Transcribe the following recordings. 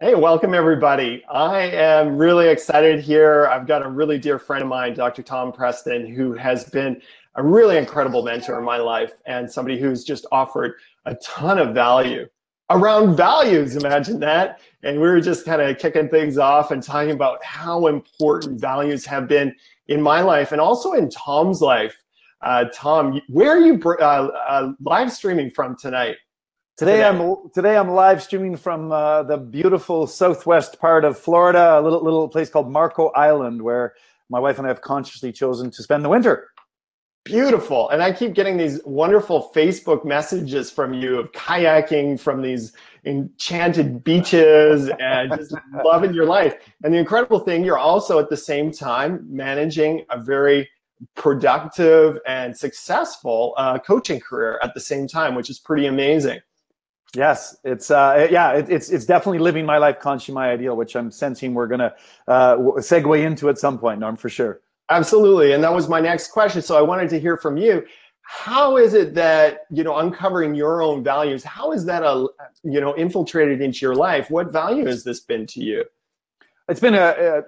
Hey, welcome everybody. I am really excited here. I've got a really dear friend of mine, Dr. Tom Preston, who has been a really incredible mentor in my life and somebody who's just offered a ton of value around values. Imagine that. And we were just kind of kicking things off and talking about how important values have been in my life and also in Tom's life. Tom, where are you live streaming from tonight? Today I'm live streaming from the beautiful southwest part of Florida, a little place called Marco Island, where my wife and I have consciously chosen to spend the winter. Beautiful. And I keep getting these wonderful Facebook messages from you of kayaking from these enchanted beaches and just loving your life. And the incredible thing, you're also at the same time managing a very productive and successful coaching career at the same time, which is pretty amazing. Yes, it's definitely living my life consciously, my ideal, which I'm sensing we're going to segue into at some point, Norm, for sure. Absolutely. And that was my next question. So I wanted to hear from you. How is it that, uncovering your own values, how is that, infiltrated into your life? What value has this been to you? It's been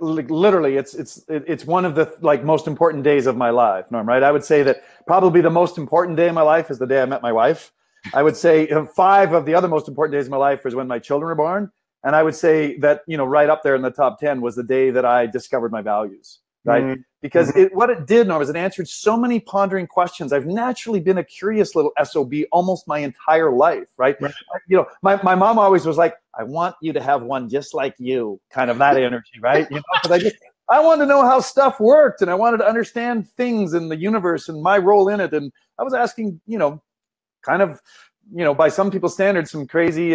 literally, it's one of the most important days of my life, Norm, right? I would say that probably the most important day of my life is the day I met my wife. I would say 5 of the other most important days of my life was when my children were born. And I would say that, right up there in the top 10 was the day that I discovered my values, right? Mm-hmm. Because what it did, Norm, is it answered so many pondering questions. I've naturally been a curious little SOB almost my entire life, right? My mom always was like, I want you to have one just like you, kind of that energy, right? Because I wanted to know how stuff worked and I wanted to understand things in the universe and my role in it. And I was asking, kind of, by some people's standards, some crazy,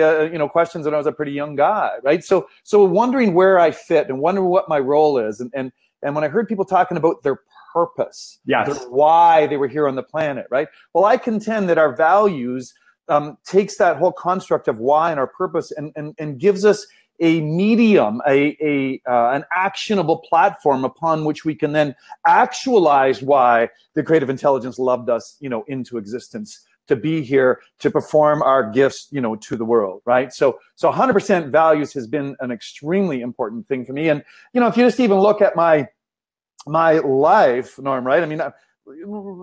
questions when I was a pretty young guy, right? So wondering where I fit and wondering what my role is. And when I heard people talking about their purpose, yes, their why they were here on the planet, right? Well, I contend that our values takes that whole construct of why and our purpose and gives us a medium, an actionable platform upon which we can then actualize why the creative intelligence loved us, into existence, to be here, to perform our gifts, to the world, right? So 100% values has been an extremely important thing for me. And, if you just even look at my life, Norm, right? I mean,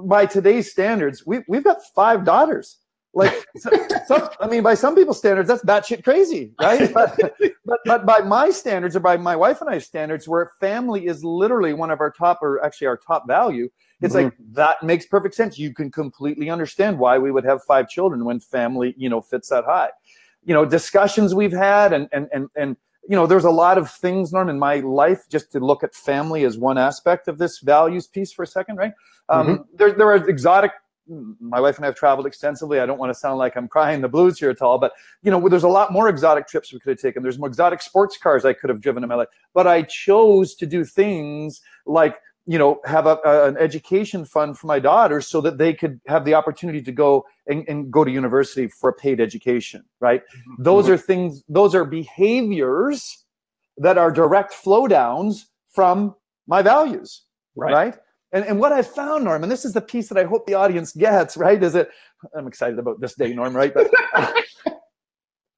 by today's standards, we've got 5 daughters. By some people's standards, that's batshit crazy, right? But by my standards, or by my wife and I's standards, where family is literally one of our top, or actually our top value, it's like, that makes perfect sense. You can completely understand why we would have 5 children when family, fits that high. Discussions we've had and there's a lot of things, Norm, in my life, just to look at family as one aspect of this values piece for a second, right? There are exotic, my wife and I have traveled extensively. I don't want to sound like I'm crying the blues here at all, but, there's a lot more exotic trips we could have taken. There's more exotic sports cars I could have driven in my life, but I chose to do things like, have an education fund for my daughters so that they could have the opportunity to go and go to university for a paid education, right? Those are things, those are behaviors that are direct flow downs from my values, right? And what I've found, Norm, and this is the piece that I hope the audience gets, right, is that I'm excited about this day, Norm, right? But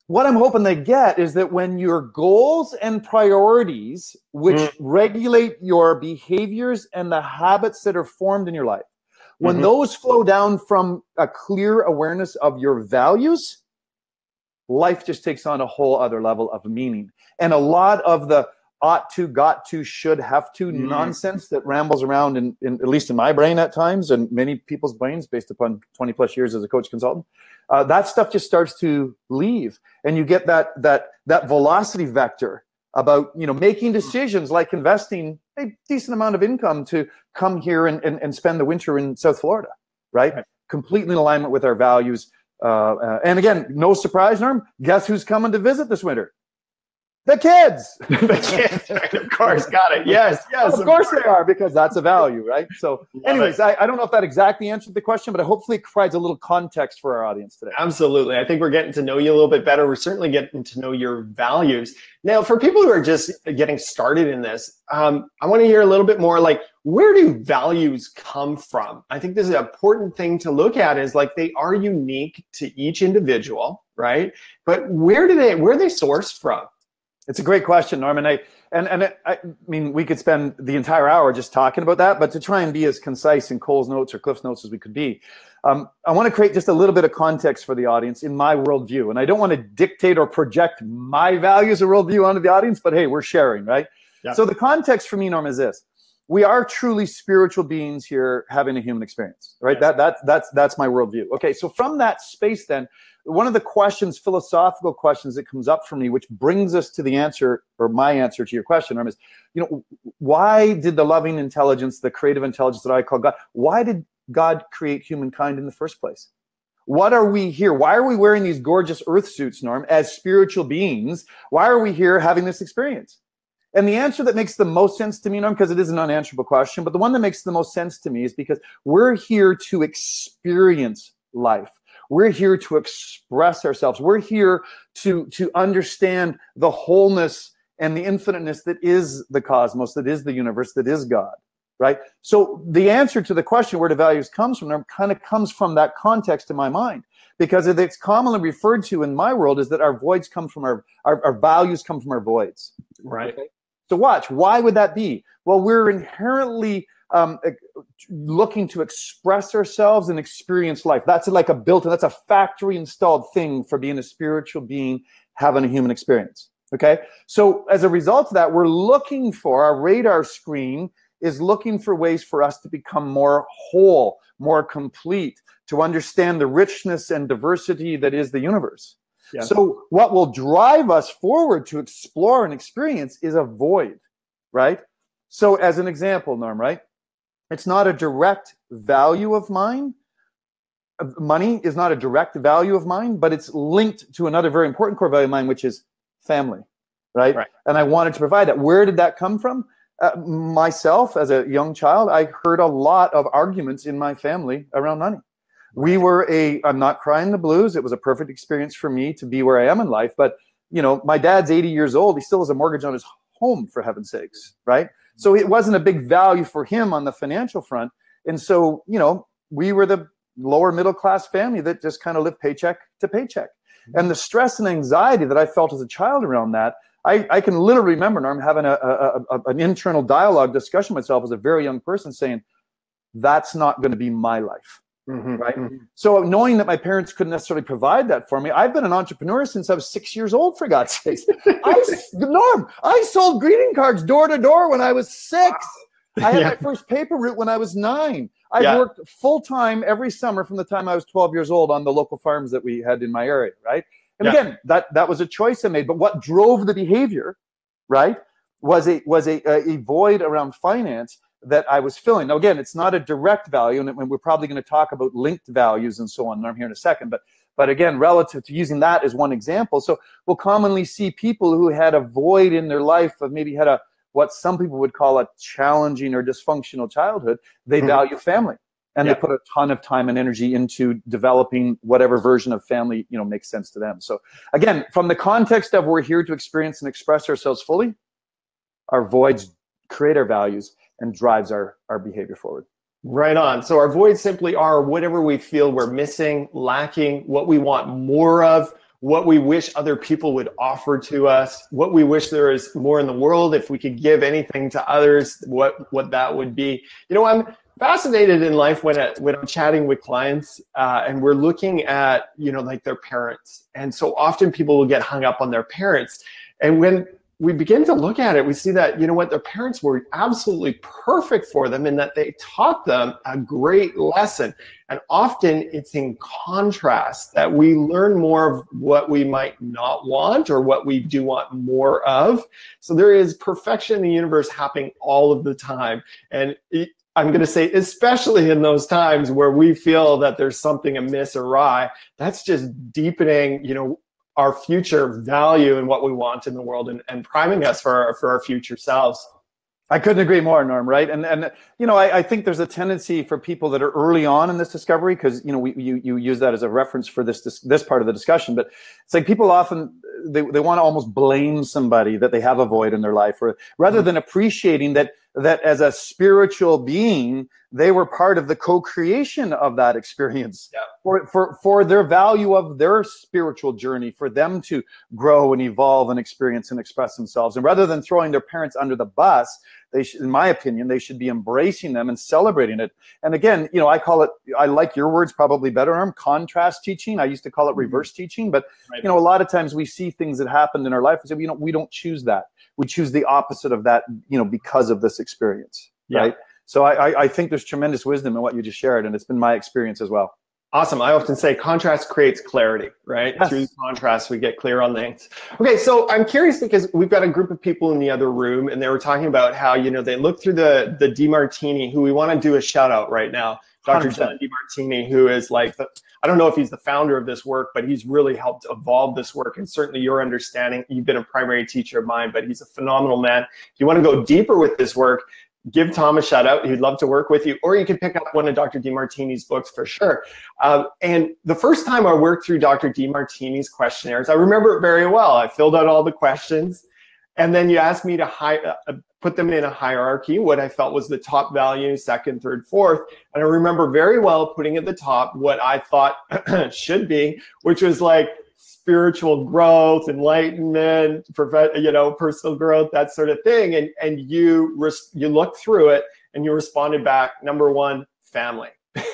what I'm hoping they get is that when your goals and priorities, which regulate your behaviors and the habits that are formed in your life, when those flow down from a clear awareness of your values, life just takes on a whole other level of meaning. And a lot of the ought to, got to, should, have to nonsense that rambles around in at least in my brain at times, and many people's brains based upon 20 plus years as a coach consultant, that stuff just starts to leave, and you get that velocity vector about making decisions like investing a decent amount of income to come here and spend the winter in South Florida, right? Completely in alignment with our values. And again, no surprise, Norm, guess who's coming to visit this winter? The kids. The kids, right, of course, got it. Yes, of course they are, because that's a value, right? So anyways, I don't know if that exactly answered the question, but hopefully it provides a little context for our audience today. Absolutely. I think we're getting to know you a little bit better. We're certainly getting to know your values. Now, for people who are just getting started in this, I want to hear a little bit more, like, where do values come from? I think this is an important thing to look at, is like, they are unique to each individual, right? But where are they sourced from? It's a great question, Norman. I mean, we could spend the entire hour just talking about that, but to try and be as concise in Cole's notes or Cliff's notes as we could be, I want to create just a little bit of context for the audience in my worldview. And I don't want to dictate or project my values or worldview onto the audience, but hey, we're sharing, right? Yeah. So the context for me, Norm, is this. We are truly spiritual beings here having a human experience, right? Yeah. That's my worldview. Okay, so from that space then, one of the questions, philosophical questions that comes up for me, which brings us to the answer, or my answer to your question, Norm, is, why did the loving intelligence, the creative intelligence that I call God, why did God create humankind in the first place? What are we here? Why are we wearing these gorgeous earth suits, Norm, as spiritual beings? Why are we here having this experience? And the answer that makes the most sense to me, Norm, because it is an unanswerable question, but the one that makes the most sense to me is because we're here to experience life. We're here to express ourselves. We're here to understand the wholeness and the infiniteness that is the cosmos, that is the universe, that is God, right? So the answer to the question, where do values comes from, kind of comes from that context in my mind, because it's commonly referred to in my world is that our voids come from our values come from our voids. Right. Okay? So watch, why would that be? Well, we're inherently looking to express ourselves and experience life. That's like that's a factory installed thing for being a spiritual being, having a human experience. Okay. So as a result of that, we're looking for, our radar screen is looking for ways for us to become more whole, more complete, to understand the richness and diversity that is the universe. Yeah. So what will drive us forward to explore and experience is a void, right? So as an example, Norm, right? It's not a direct value of mine. Money is not a direct value of mine, but it's linked to another very important core value of mine, which is family, right? And I wanted to provide that. Where did that come from? Myself, as a young child, I heard a lot of arguments in my family around money. We were I'm not crying the blues. It was a perfect experience for me to be where I am in life. But, my dad's 80 years old. He still has a mortgage on his home, for heaven's sakes, right? So it wasn't a big value for him on the financial front. And so, we were the lower middle class family that just kind of lived paycheck to paycheck. And the stress and anxiety that I felt as a child around that, I can literally remember, Norm, having an internal dialogue discussion with myself as a very young person saying, that's not going to be my life. Mm-hmm. Right. Mm-hmm. So knowing that my parents couldn't necessarily provide that for me, I've been an entrepreneur since I was 6 years old, for God's sake. Norm, I sold greeting cards door to door when I was 6. I had my first paper route when I was 9. I worked full time every summer from the time I was 12 years old on the local farms that we had in my area. Right. And again, that was a choice I made. But what drove the behavior, right, was a void around finance that I was filling. Now, again, it's not a direct value, and we're probably going to talk about linked values and so on, and I'm here in a second. But again, relative to using that as one example, so we'll commonly see people who had a void in their life of maybe had what some people would call a challenging or dysfunctional childhood. They value family, and they put a ton of time and energy into developing whatever version of family makes sense to them. So again, from the context of we're here to experience and express ourselves fully, our voids create our values and drives our behavior forward. Right on. So our voids simply are whatever we feel we're missing, lacking, what we want more of, what we wish other people would offer to us, what we wish there is more in the world. If we could give anything to others, what that would be. I'm fascinated in life when I'm chatting with clients and we're looking at, like their parents. And so often people will get hung up on their parents. And when we begin to look at it, we see that, their parents were absolutely perfect for them in that they taught them a great lesson. And often it's in contrast that we learn more of what we might not want or what we do want more of. So there is perfection in the universe happening all of the time. And I'm going to say, especially in those times where we feel that there's something amiss or awry, that's just deepening, our future value and what we want in the world and priming us for our future selves. I couldn't agree more, Norm, right? And I think there's a tendency for people that are early on in this discovery, because, you use that as a reference for this part of the discussion, but it's like people often, they want to almost blame somebody that they have a void in their life, or rather than appreciating that that as a spiritual being, they were part of the co-creation of that experience for their value of their spiritual journey, for them to grow and evolve and experience and express themselves. And rather than throwing their parents under the bus, they should, in my opinion, they should be embracing them and celebrating it. And again, you know, I call it, I like your words probably better, Norm, contrast teaching. I used to call it reverse teaching, but you know, a lot of times we see things that happened in our life and say, we don't choose that. We choose the opposite of that, you know, because of this experience, right? So I think there's tremendous wisdom in what you just shared, and it's been my experience as well. Awesome. I often say contrast creates clarity, right? Yes. Through contrast, we get clear on things. Okay, so I'm curious because we've got a group of people in the other room, and they were talking about how, you know, they look through the DeMartini, who we want to do a shout out right now, Dr. 100%. John DeMartini, who is like, I don't know if he's the founder of this work, but he's really helped evolve this work. And certainly your understanding, you've been a primary teacher of mine, but he's a phenomenal man. If you want to go deeper with this work, give Tom a shout out. He'd love to work with you, or you can pick up one of Dr. DeMartini's books for sure. And the first time I worked through Dr. DeMartini's questionnaires, I remember it very well. I filled out all the questions, and then you asked me to put them in a hierarchy, what I felt was the top value, second, third, fourth. And I remember very well putting at the top what I thought should be, which was like spiritual growth, enlightenment, you know, personal growth, that sort of thing. And you looked through it and you responded back, number one, family.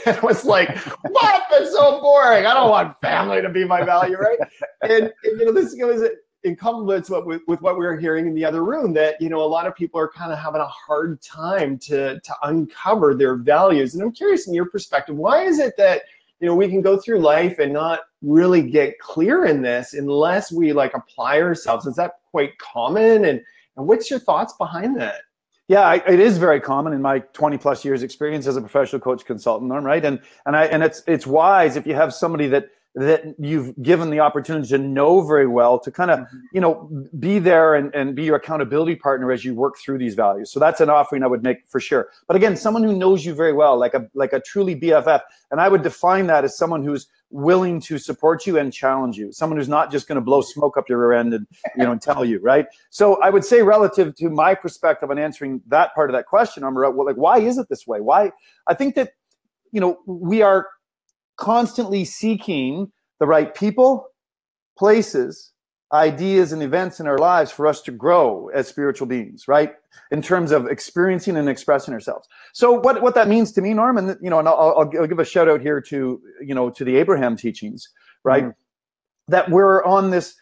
And I was like, what? That's so boring. I don't want family to be my value, right? And you know, this goes in complements with what we were hearing in the other room, that, you know, a lot of people are kind of having a hard time to uncover their values. And I'm curious, in your perspective, why is it that, you know, we can go through life and not really get clear in this unless we like apply ourselves? Is that quite common? And what's your thoughts behind that? Yeah, it is very common in my 20 plus years experience as a professional coach consultant, Norm, right? And it's wise if you have somebody that you've given the opportunity to know very well, to kind of, you know, be there and be your accountability partner as you work through these values. So that's an offering I would make for sure. But again, someone who knows you very well, like a truly BFF. And I would define that as someone who's willing to support you and challenge you. Someone who's not just going to blow smoke up your rear end and, you know, and tell you, right? So I would say, relative to my perspective on answering that part of that question, well, like, why is it this way? Why? I think that, you know, we are constantly seeking the right people, places, ideas, and events in our lives for us to grow as spiritual beings, right? In terms of experiencing and expressing ourselves. So what that means to me, Norm, and you know, and I'll give a shout out here to, you know, to the Abraham teachings, right? That we're on this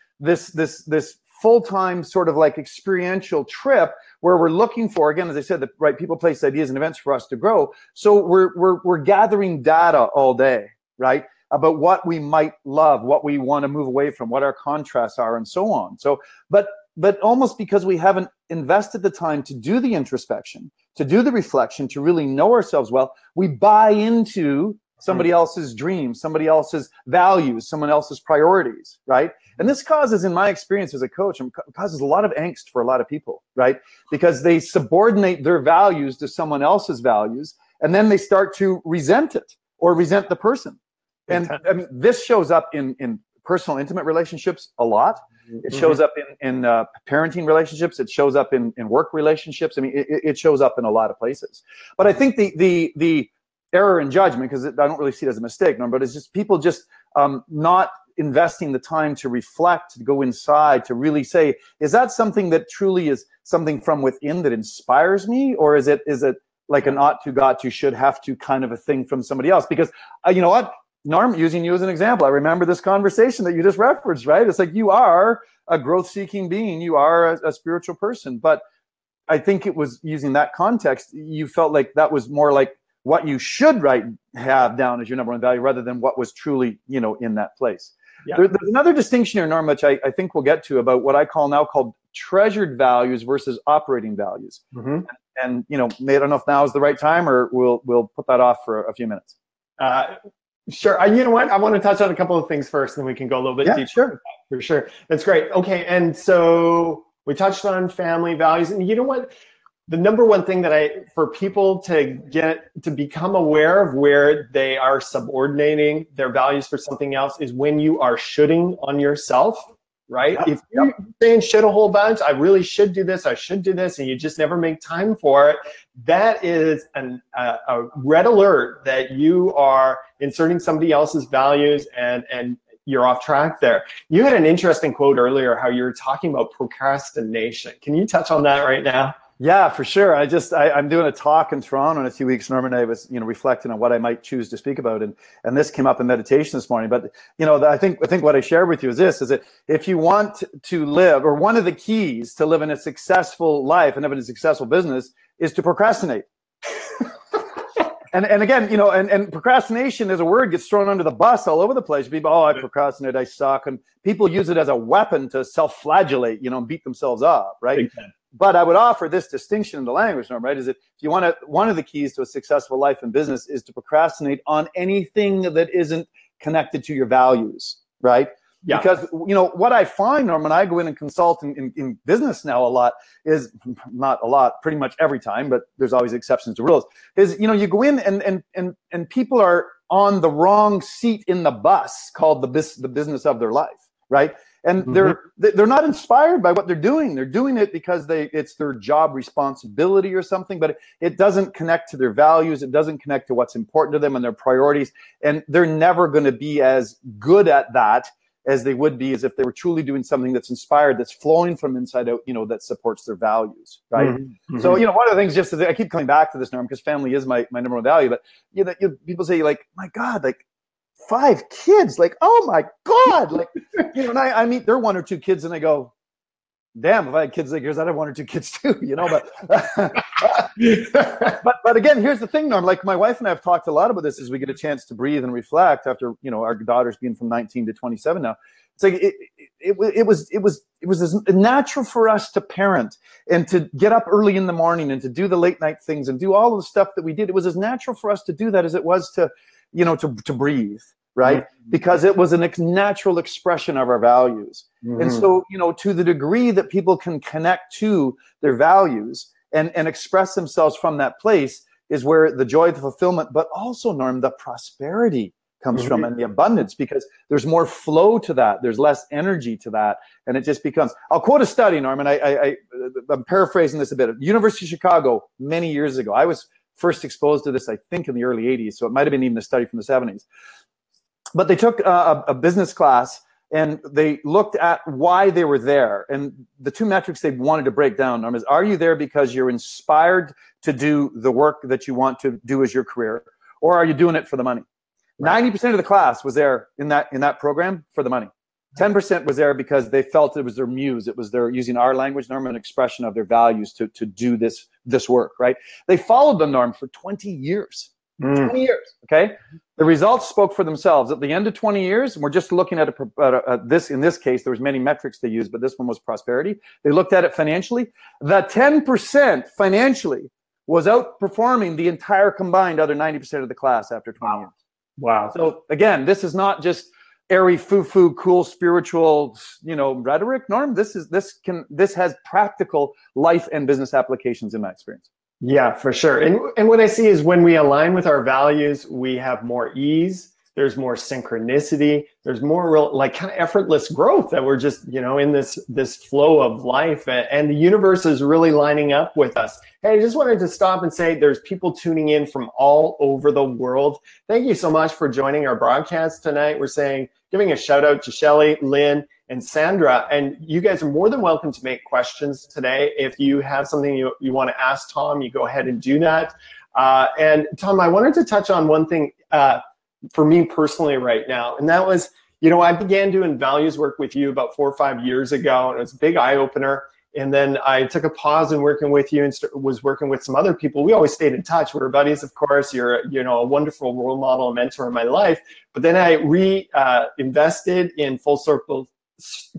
full-time sort of like experiential trip where we're looking for, again, as I said, the right people, places, ideas, and events for us to grow. So we're gathering data all day, right, about what we might love, what we want to move away from, what our contrasts are, and so on. So, but almost because we haven't invested the time to do the introspection, to do the reflection, to really know ourselves well, we buy into somebody else's dreams, somebody else's values, someone else's priorities, right? And this causes, in my experience as a coach, causes a lot of angst for a lot of people, right? Because they subordinate their values to someone else's values, and then they start to resent it or resent the person. And I mean, this shows up in personal, intimate relationships a lot. It shows up in parenting relationships. It shows up in work relationships. I mean, it shows up in a lot of places. But I think the error in judgment, because I don't really see it as a mistake, Norm, but it's just people just not investing the time to reflect, to go inside, to really say, is that something that truly is something from within that inspires me? Or is it like an ought to, got to, should, have to kind of a thing from somebody else? Because you know what? Norm, using you as an example, I remember this conversation that you just referenced, right? It's like, you are a growth-seeking being. You are a spiritual person. But I think it was, using that context, you felt like that was more like what you should have down as your number one value, rather than what was truly, you know, in that place. Yeah. There's another distinction here, Norm, which I think we'll get to, about what I call treasured values versus operating values. And you know, I don't know if now is the right time, or we'll put that off for a few minutes. Sure. You know what? I want to touch on a couple of things first, and then we can go a little bit deeper. Sure. For sure. That's great. Okay. And so we touched on family values. And you know what? The number one thing that for people to become aware of where they are subordinating their values for something else is when you are shoulding on yourself, right? Yep. If you're saying shit a whole bunch, I really should do this, I should do this, and you just never make time for it, that is a red alert that you are inserting somebody else's values and you're off track there. You had an interesting quote earlier, how you were talking about procrastination. Can you touch on that right now? Yeah, for sure. I'm doing a talk in Toronto in a few weeks, Norman. I was, reflecting on what I might choose to speak about, and this came up in meditation this morning. But I think what I shared with you is that if you want to live, or one of the keys to living a successful life and having a successful business is to procrastinate. And again, and procrastination as a word gets thrown under the bus all over the place. People, I procrastinate, I suck, and people use it as a weapon to self-flagellate, beat themselves up, right? Exactly. But I would offer this distinction in the language, Norm, right? Is that if you want one of the keys to a successful life and business is to procrastinate on anything that isn't connected to your values, right? Yeah. Because, what I find, Norm, when I go in and consult in business now a lot is, not a lot, pretty much every time, but there's always exceptions to rules, is, you go in and people are on the wrong seat in the bus called the business of their life, right? And they're not inspired by what they're doing. They're doing it because it's their job responsibility or something, but it doesn't connect to their values. It doesn't connect to what's important to them and their priorities. And they're never going to be as good at that as they would be as if they were truly doing something that's inspired, that's flowing from inside out, that supports their values, right? So, one of the things, just I keep coming back to this, Norm, because family is my number one value, but people say, like, my God, like, 5 kids, like, oh my God, like, and I meet their 1 or 2 kids and I go, damn, if I had kids like yours, I'd have 1 or 2 kids too, but again, here's the thing, Norm, like my wife and I have talked a lot about this as we get a chance to breathe and reflect after, our daughter's been from 19 to 27 now. It's like, it was as natural for us to parent and to get up early in the morning and to do the late night things and do all of the stuff that we did. It was as natural for us to do that as it was to, to breathe, right? Because it was a natural expression of our values. And so, to the degree that people can connect to their values and express themselves from that place is where the joy, the fulfillment, but also, Norm, the prosperity comes from, and the abundance, because there's more flow to that. There's less energy to that. And it just becomes, I'll quote a study, Norm, and I'm paraphrasing this a bit. University of Chicago, many years ago, I was first exposed to this, I think, in the early 80s. So it might have been even a study from the 70s. But they took a business class and they looked at why they were there. And the 2 metrics they wanted to break down, Norm, is, are you there because you're inspired to do the work that you want to do as your career? Or are you doing it for the money? Right. 90% of the class was there in that program for the money. 10% was there because they felt it was their muse. It was their, using our language, Norm, an expression of their values to do this work, right? They followed the Norm for 20 years. 20 years, okay? The results spoke for themselves. At the end of 20 years, and we're just looking at this, in this case, there was many metrics they used, but this one was prosperity. They looked at it financially. The 10% financially was outperforming the entire combined other 90% of the class after 20 years. Wow. So again, this is not just airy, foo-foo, cool, spiritual, rhetoric, Norm. This has practical life and business applications in my experience. Yeah, for sure. And what I see is when we align with our values, we have more ease. There's more synchronicity. There's more real, like, kind of effortless growth that we're just, in this flow of life, and the universe is really lining up with us. Hey, I just wanted to stop and say there's people tuning in from all over the world. Thank you so much for joining our broadcast tonight. We're giving a shout out to Shelly, Lynn, and Sandra. And you guys are more than welcome to make questions today. If you have something you want to ask Tom, you go ahead and do that. And Tom, I wanted to touch on one thing for me personally right now. And that was, I began doing values work with you about 4 or 5 years ago, and it was a big eye opener. And then I took a pause in working with you and was working with some other people. We always stayed in touch. We were buddies, of course. You're, a wonderful role model and mentor in my life. But then I invested in Full Circle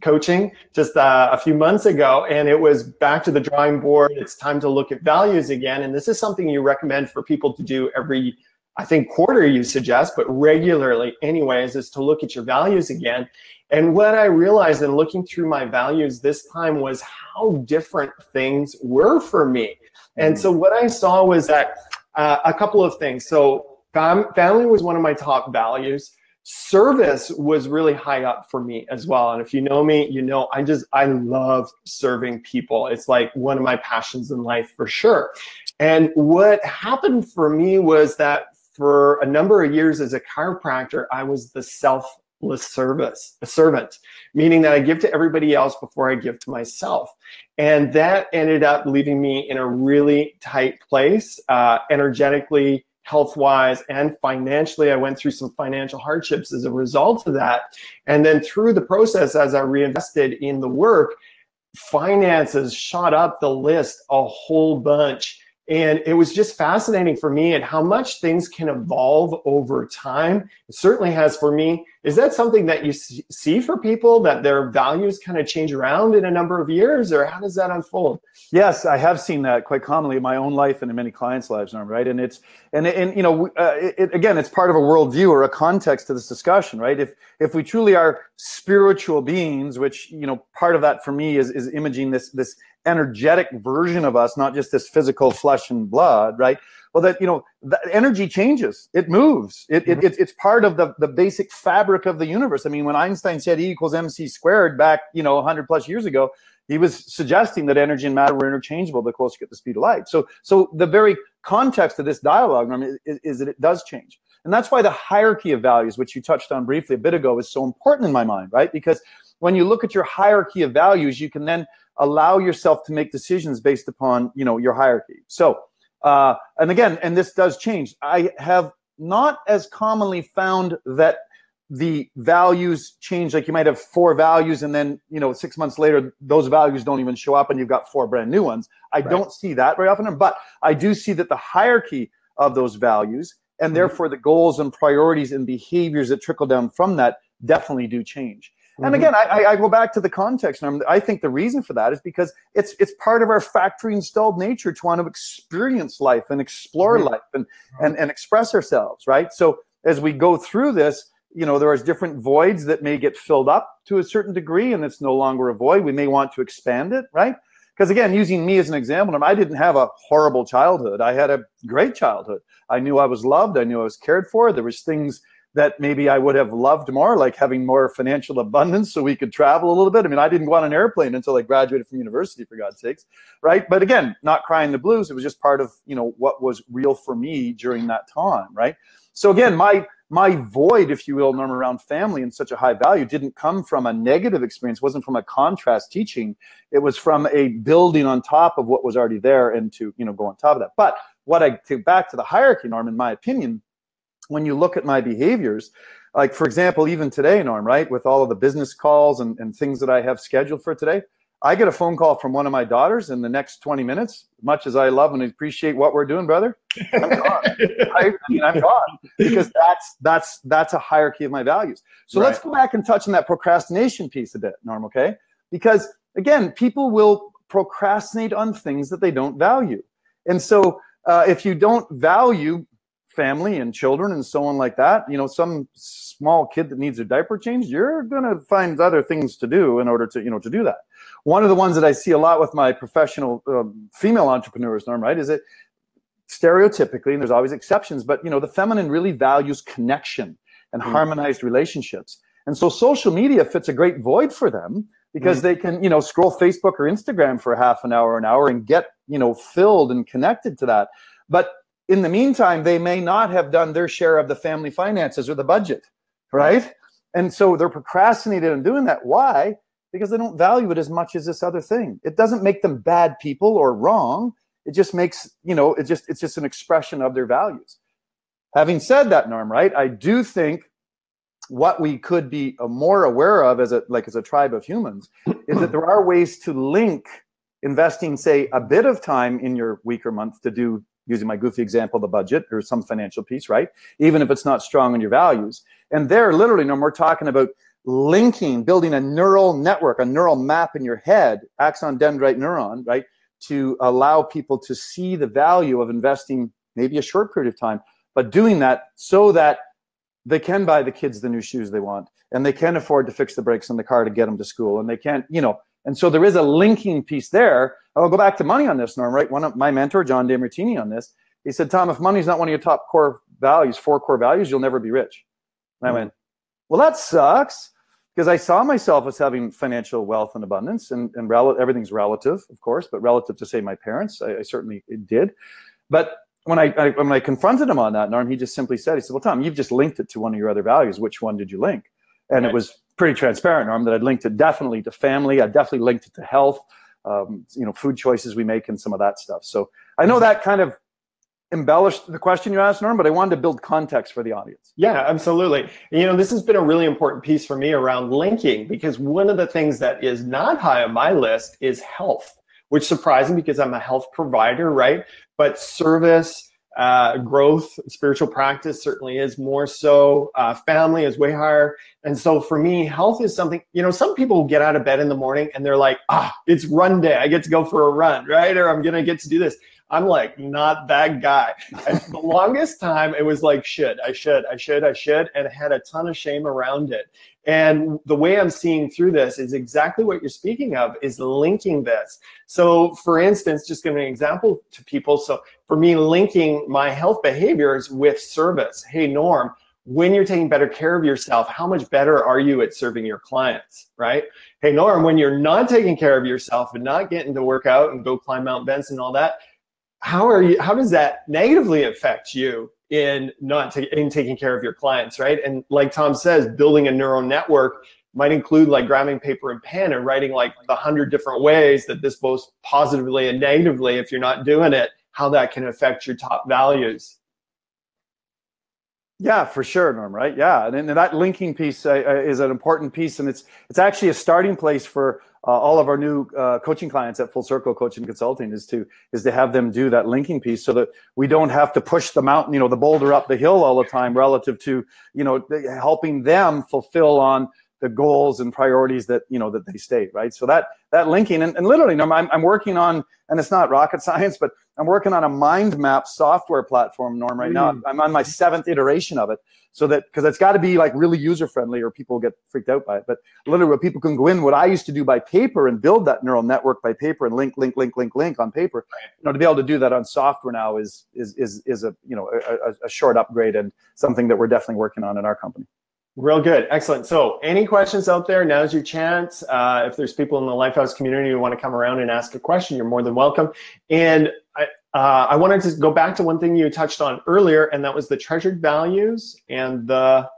coaching just a few months ago, and it was back to the drawing board. It's time to look at values again. And this is something you recommend for people to do every, I think, quarter you suggest, but regularly anyways, is to look at your values again. And what I realized in looking through my values this time was how different things were for me. And so what I saw was that a couple of things. So family was one of my top values. service was really high up for me as well. And if you know me, you know, I love serving people. It's like one of my passions in life for sure. And what happened for me was that for a number of years as a chiropractor, I was the selfless servant, meaning that I give to everybody else before I give to myself. And that ended up leaving me in a really tight place, energetically, health-wise, and financially. I went through some financial hardships as a result of that. And then through the process, as I reinvested in the work, finances shot up the list a whole bunch. And it was just fascinating for me and how much things can evolve over time. It certainly has for me. Is that something that you see for people, that their values kind of change around in a number of years, or how does that unfold? Yes, I have seen that quite commonly in my own life and in many clients' lives, Norm, right? And it's, and you know, again, it's part of a worldview or a context to this discussion, right? If we truly are spiritual beings, which, you know, part of that for me is imaging this energetic version of us, not just this physical flesh and blood, right? Well, that, you know, the energy changes, it moves, it's part of the basic fabric of the universe. I mean, when Einstein said E equals MC squared back, you know, 100 plus years ago, he was suggesting that energy and matter were interchangeable the closer you get the speed of light. So the very context of this dialogue, I mean, is that it does change. And that's why the hierarchy of values, which you touched on briefly a bit ago, is so important in my mind, right? Because when you look at your hierarchy of values, you can then allow yourself to make decisions based upon, you know, your hierarchy. So, and again, and this does change. I have not as commonly found that the values change. Like you might have 4 values and then, you know, 6 months later, those values don't even show up and you've got 4 brand new ones. I don't see that very often, but I do see that the hierarchy of those values and therefore the goals and priorities and behaviors that trickle down from that definitely do change. And again, I go back to the context. And I think the reason for that is because it's part of our factory installed nature to want to experience life and explore life and express ourselves, right? So as we go through this, you know, there are different voids that may get filled up to a certain degree, and it's no longer a void. We may want to expand it, right? Because again, using me as an example, I didn't have a horrible childhood. I had a great childhood. I knew I was loved. I knew I was cared for. There was things that maybe I would have loved more, like having more financial abundance so we could travel a little bit. I mean, I didn't go on an airplane until I graduated from university, for God's sakes, right? But again, not crying the blues. It was just part of, you know, what was real for me during that time, right? So again, my void, if you will, Norm, around family and such a high value didn't come from a negative experience, wasn't from a contrast teaching. It was from a building on top of what was already there and to, you know, go on top of that. But what I take back to the hierarchy, Norm, in my opinion, when you look at my behaviors, like for example, even today, Norm, right, with all of the business calls and things that I have scheduled for today, I get a phone call from one of my daughters in the next 20 minutes, much as I love and appreciate what we're doing, brother. I'm gone. I mean, I'm gone because that's a hierarchy of my values. So let's go back and touch on that procrastination piece a bit, Norm, okay? Because again, people will procrastinate on things that they don't value. And so if you don't value family and children and so on like that, you know, some small kid that needs a diaper changed, you're going to find other things to do in order to, you know, to do that. One of the ones that I see a lot with my professional female entrepreneurs, Norm, right, is that stereotypically, and there's always exceptions, but, you know, the feminine really values connection and harmonized relationships. And so social media fits a great void for them because they can, you know, scroll Facebook or Instagram for half an hour and get, you know, filled and connected to that. But in the meantime, they may not have done their share of the family finances or the budget, right? And so they're procrastinating on doing that. Why? Because they don't value it as much as this other thing. It doesn't make them bad people or wrong. It just makes, you know, it's just an expression of their values. Having said that, Norm, right, I do think what we could be more aware of as a tribe of humans is that there are ways to link investing, say, a bit of time in your week or month to do, using my goofy example, the budget or some financial piece, right? Even if it's not strong on your values. And there, literally, Norm, we're talking about linking, building a neural network, a neural map in your head, axon dendrite neuron, right? To allow people to see the value of investing maybe a short period of time, but doing that so that they can buy the kids the new shoes they want, and they can afford to fix the brakes on the car to get them to school, and they can't, you know, and so there is a linking piece there. I'll go back to money on this, Norm, right? One of my mentor, John DeMartini, on this, he said, Tom, if money is not one of your top core values, 4 core values, you'll never be rich. And I went, well, that sucks, because I saw myself as having financial wealth and abundance, and everything's relative, of course, but relative to, say, my parents, I certainly did. But when I confronted him on that, Norm, he just simply said, he said, well, Tom, you've just linked it to one of your other values. Which one did you link? And It was pretty transparent, Norm, that I'd linked it definitely to family. I definitely linked it to health, food choices we make and some of that stuff. So I know that kind of embellished the question you asked, Norm, but I wanted to build context for the audience. Yeah, absolutely. This has been a really important piece for me around linking, because one of the things that is not high on my list is health, which is surprising because I'm a health provider, right? But service, growth, spiritual practice certainly is more so. Family is way higher. And so for me, health is something, some people get out of bed in the morning and they're like, it's run day. I get to go for a run, right? Or I'm going to get to do this. I'm like, not that guy. And for the longest time, it was like, I should, and had a ton of shame around it. And the way I'm seeing through this is exactly what you're speaking of, is linking this. So for instance, just giving an example to people. So for me, linking my health behaviors with service. Hey, Norm, when you're taking better care of yourself, how much better are you at serving your clients, right? Hey, Norm, when you're not taking care of yourself and not getting to work out and go climb Mount Benson and all that, how does that negatively affect you in taking care of your clients, right? And like Tom says, building a neural network might include like grabbing paper and pen and writing like the 100 different ways that this both positively and negatively, if you're not doing it, how that can affect your top values. Yeah, for sure, Norm, right? Yeah, and that linking piece is an important piece, and it's actually a starting place for all of our new coaching clients at Full Circle Coaching Consulting is to have them do that linking piece, so that we don't have to push the mountain, the boulder up the hill all the time, relative to helping them fulfill on the goals and priorities that that they state, right? So that linking, and literally, Norm, I'm working on, and it's not rocket science, but I'm working on a mind map software platform, Norm, right now. I'm on my 7th iteration of it, so that, because it's got to be like really user friendly or people get freaked out by it. But literally, where people can go in, what I used to do by paper and build that neural network by paper and link on paper, to be able to do that on software now is a short upgrade, and something that we're definitely working on in our company. Real good. Excellent. So any questions out there? Now's your chance. If there's people in the Lifehouse community who want to come around and ask a question, you're more than welcome. And I wanted to go back to one thing you touched on earlier, and that was the treasured values and what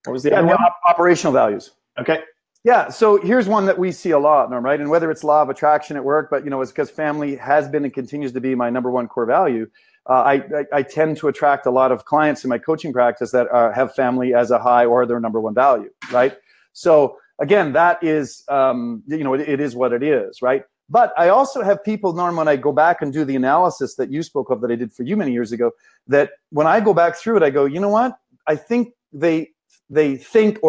was the other one? Operational values. Okay. Yeah. So here's one that we see a lot, Norm, right? And whether it's law of attraction at work, but it's because family has been and continues to be my #1 core value. I tend to attract a lot of clients in my coaching practice that have family as a high or their #1 value, right? So again, that is, it is what it is, right? But I also have people, Norm, when I go back and do the analysis that you spoke of that I did for you many years ago, that when I go back through it, I go, you know what? I think they think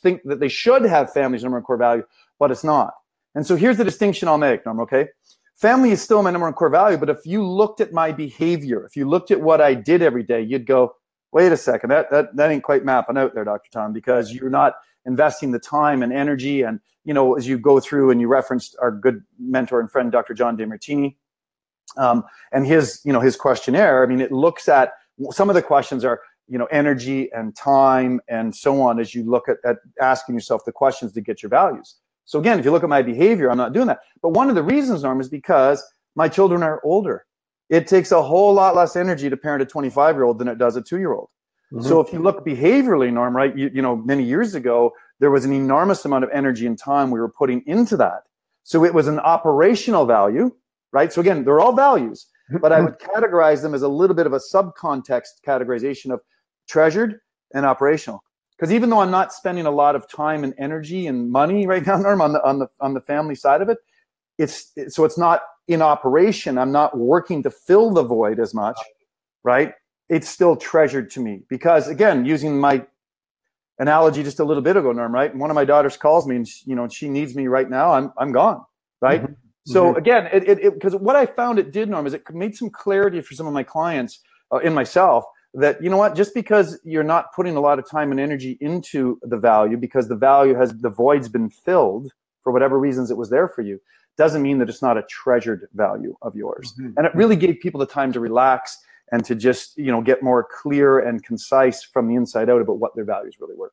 think that they should have family's #1 core value, but it's not. And so here's the distinction I'll make, Norm, okay? Family is still my #1 core value, but if you looked at my behavior, if you looked at what I did every day, you'd go, wait a second, that ain't quite mapping out there, Dr. Tom, because you're not investing the time and energy. And, as you go through, and you referenced our good mentor and friend, Dr. John DeMartini, and his questionnaire, I mean, it looks at, some of the questions are, energy and time and so on, as you look at asking yourself the questions to get your values. So again, if you look at my behavior, I'm not doing that. But one of the reasons, Norm, is because my children are older. It takes a whole lot less energy to parent a 25-year-old than it does a 2-year-old. Mm-hmm. So if you look behaviorally, Norm, right, many years ago, there was an enormous amount of energy and time we were putting into that. So it was an operational value, right? So again, they're all values, but I would categorize them as a little bit of a subcontext categorization of treasured and operational. Because even though I'm not spending a lot of time and energy and money right now, Norm, on the family side of it, it's not in operation. I'm not working to fill the void as much, right? It's still treasured to me, because again, using my analogy just a little bit ago, Norm, right? And one of my daughters calls me, and she needs me right now. I'm gone, right? Mm-hmm. So again, because what I found it did, Norm, is it made some clarity for some of my clients in myself, that, just because you're not putting a lot of time and energy into the value, because the void's been filled for whatever reasons it was there for you, doesn't mean that it's not a treasured value of yours. Mm-hmm. And it really gave people the time to relax and to just, get more clear and concise from the inside out about what their values really were.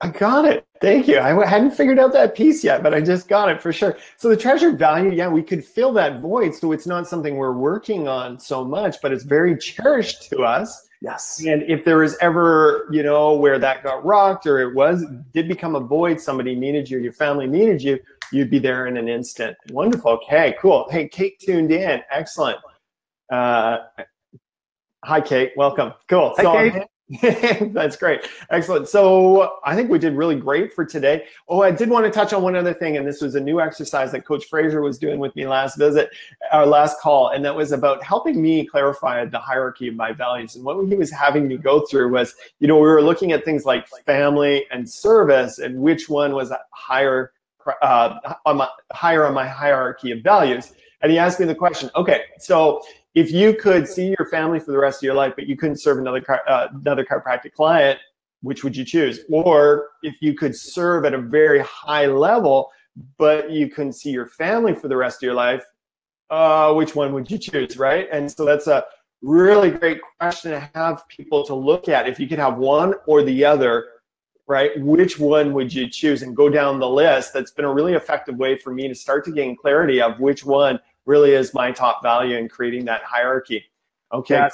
I got it. Thank you. I hadn't figured out that piece yet, but I just got it for sure. So the treasured value, yeah, we could fill that void. So it's not something we're working on so much, but it's very cherished to us. Yes. And if there was ever, where that got rocked or did become a void, somebody needed you, your family needed you, you'd be there in an instant. Wonderful. Okay, cool. Hey, Kate tuned in. Excellent. Hi, Kate. Welcome. Cool. Hi, Kate. That's great. Excellent. So I think we did really great for today. Oh, I did want to touch on one other thing, and this was a new exercise that Coach Fraser was doing with me last call, and that was about helping me clarify the hierarchy of my values. And what he was having me go through was, we were looking at things like family and service, and which one was higher on my hierarchy of values. And he asked me the question, okay, so if you could see your family for the rest of your life, but you couldn't serve another chiropractic client, which would you choose? Or if you could serve at a very high level, but you couldn't see your family for the rest of your life, which one would you choose, right? And so that's a really great question to have people to look at. If you could have one or the other, right, which one would you choose? And go down the list. That's been a really effective way for me to start to gain clarity of which one really is my top value in creating that hierarchy. Okay. Yeah,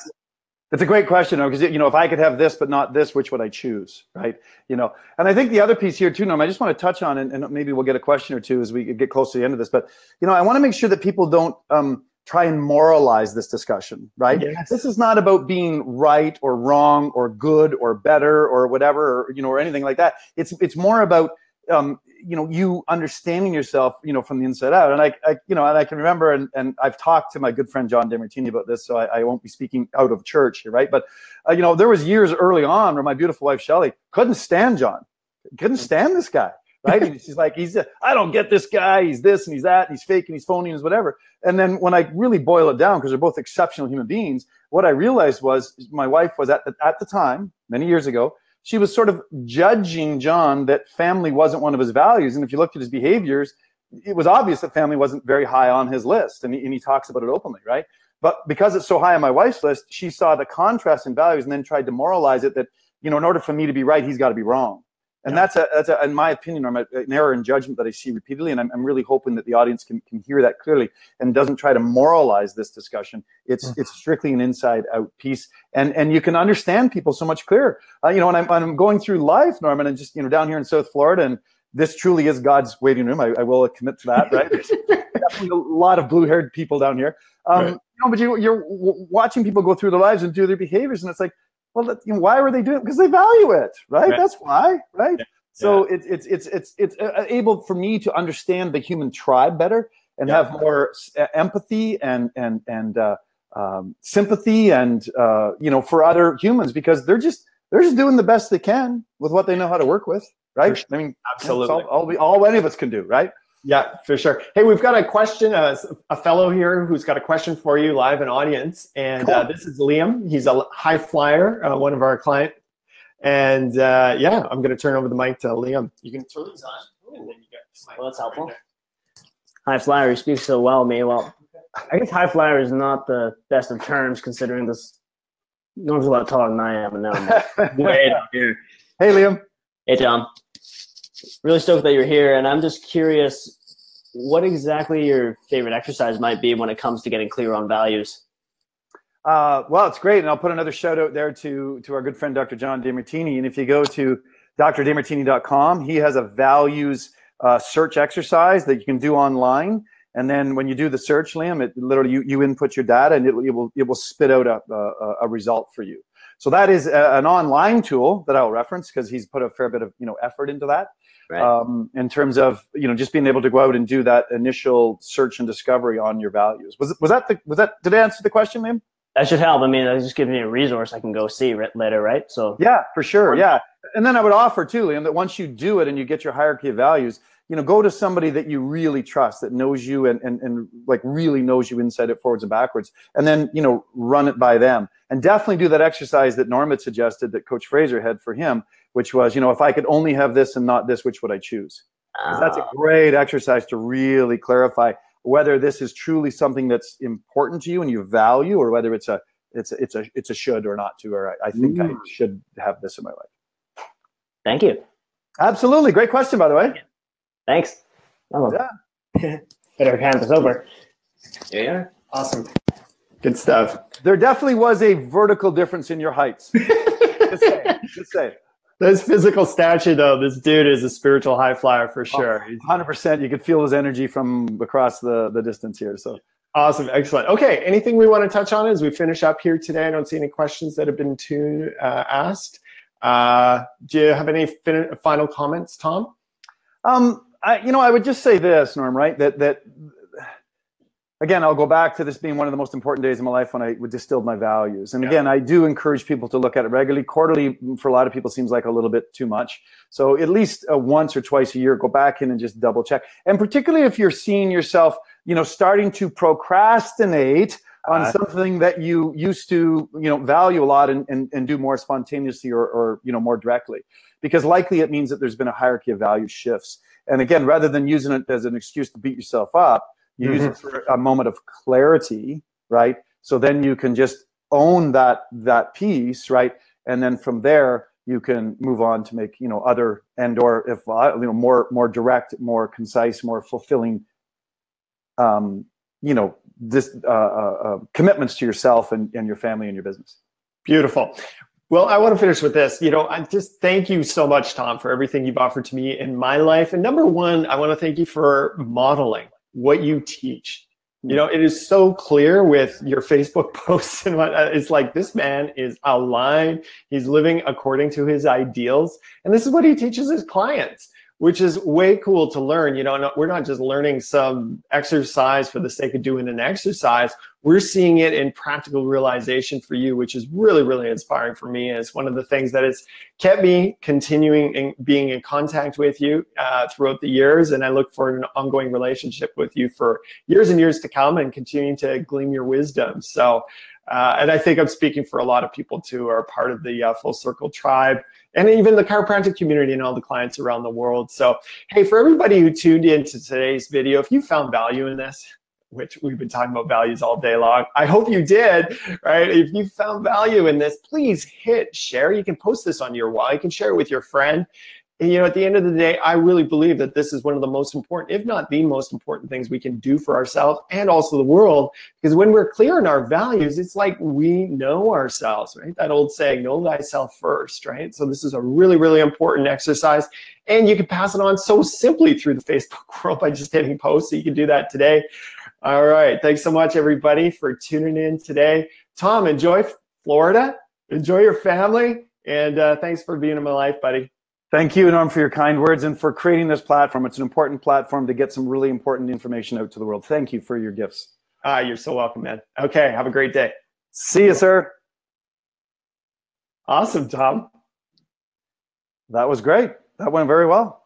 it's a great question, because if I could have this but not this, which would I choose, right? And I think the other piece here too, Norm, I just want to touch on, and maybe we'll get a question or two as we get close to the end of this, but I want to make sure that people don't try and moralize this discussion, right? Yes. This is not about being right or wrong or good or better or whatever, or anything like that. It's more about you understanding yourself, from the inside out. And I can remember, and I've talked to my good friend John DeMartini about this, so I won't be speaking out of church here, right? But there was years early on where my beautiful wife Shelley couldn't stand John, couldn't stand this guy, right? And she's like, I don't get this guy. He's this and he's that, and he's fake and he's phony and he's whatever. And then when I really boil it down, because they're both exceptional human beings, what I realized was my wife was at the time, many years ago, she was sort of judging John that family wasn't one of his values. And if you looked at his behaviors, it was obvious that family wasn't very high on his list. And he talks about it openly, right? But because it's so high on my wife's list, she saw the contrast in values and then tried to moralize it that, in order for me to be right, he's got to be wrong. And that's in my opinion, an error in judgment that I see repeatedly. And I'm really hoping that the audience can hear that clearly and doesn't try to moralize this discussion. It's strictly an inside out piece. And you can understand people so much clearer. When I'm going through life, Norman, and just, down here in South Florida, and this truly is God's waiting room. I will commit to that, right? There's definitely a lot of blue-haired people down here. Right. But you're watching people go through their lives and do their behaviors. And it's like, well, why were they doing it? Because they value it, right? That's why, right? Yeah. So it's able for me to understand the human tribe better and have more empathy and sympathy and for other humans, because they're just doing the best they can with what they know how to work with, right? Sure. I mean, absolutely, all any of us can do, right? Yeah, for sure. Hey, we've got a question, a fellow here who's got a question for you live in audience. And cool. This is Liam. He's a high flyer, one of our clients. And I'm going to turn over the mic to Liam. You can throw these on. And then you got well, that's helpful. High flyer, you speak so well, me. Well, I guess high flyer is not the best of terms, considering this. Norm's a lot taller than I am, and now I'm way down here. Hey, Liam. Hey, Tom. Really stoked that you're here, and I'm just curious what exactly your favorite exercise might be when it comes to getting clear on values. Well, it's great, and I'll put another shout out there to our good friend Dr. John DeMartini. And if you go to drdemartini.com, he has a values search exercise that you can do online. And then when you do the search, Liam, it literally you input your data, and it will spit out a result for you. So that is an online tool that I'll reference because he's put a fair bit of effort into that. Right. In terms of just being able to go out and do that initial search and discovery on your values. Was that did I answer the question, Liam? That should help. I mean, that just gives me a resource I can go see later, right? So yeah, for sure. Yeah, and then I would offer too, Liam, that once you do it and you get your hierarchy of values, go to somebody that you really trust, that knows you and like really knows you inside it, forwards and backwards, and then run it by them. And definitely do that exercise that Norm had suggested that Coach Fraser had for him, which was, if I could only have this and not this, which would I choose? That's a great exercise to really clarify whether this is truly something that's important to you and you value, or whether it's It's a should or not to, or I think I should have this in my life. Thank you. Absolutely. Great question, by the way. Thanks. Oh, yeah. Better hand this over. Yeah. Awesome. Good stuff. There definitely was a vertical difference in your heights. Just say. This physical stature, though, this dude is a spiritual high flyer for sure. 100%. You could feel his energy from across the distance here. So awesome. Excellent. Okay. Anything we want to touch on as we finish up here today? I don't see any questions that have been asked. Do you have any final comments, Tom? I would just say this, Norm, right? That again, I'll go back to this being one of the most important days of my life when I distilled my values. And again, I do encourage people to look at it regularly. Quarterly, for a lot of people, seems like a little bit too much. So at least once or twice a year, go back in and just double check. And particularly if you're seeing yourself, starting to procrastinate on something that you used to, value a lot and do more spontaneously or more directly. Because likely it means that there's been a hierarchy of value shifts. And again, rather than using it as an excuse to beat yourself up, you use it for a moment of clarity, right? So then you can just own that piece, right? And then from there, you can move on to make, other and/or if more direct, more concise, more fulfilling, commitments to yourself and your family and your business. Beautiful. Well, I want to finish with this. I just thank you so much, Tom, for everything you've offered to me in my life. And number one, I want to thank you for modeling what you teach. It is so clear with your Facebook posts and whatnot. It's like this man is aligned. He's living according to his ideals. And this is what he teaches his clients, which is way cool to learn. We're not just learning some exercise for the sake of doing an exercise. We're seeing it in practical realization for you, which is really, really inspiring for me. And it's one of the things that has kept me continuing and being in contact with you throughout the years. And I look forward to an ongoing relationship with you for years and years to come and continuing to glean your wisdom. So, and I think I'm speaking for a lot of people too who are part of the Full Circle tribe and even the chiropractic community and all the clients around the world. So, hey, for everybody who tuned into today's video, if you found value in this, which we've been talking about values all day long, I hope you did, right? If you found value in this, please hit share. You can post this on your wall. You can share it with your friend. And, at the end of the day, I really believe that this is one of the most important, if not the most important things we can do for ourselves and also the world. Because when we're clear in our values, it's like we know ourselves, right? That old saying, know thyself first, right? So this is a really, really important exercise. And you can pass it on so simply through the Facebook world by just hitting post. So you can do that today. All right. Thanks so much, everybody, for tuning in today. Tom, enjoy Florida. Enjoy your family. And thanks for being in my life, buddy. Thank you, Norm, for your kind words and for creating this platform. It's an important platform to get some really important information out to the world. Thank you for your gifts. You're so welcome, man. Okay. Have a great day. See you, sir. Awesome, Tom. That was great. That went very well.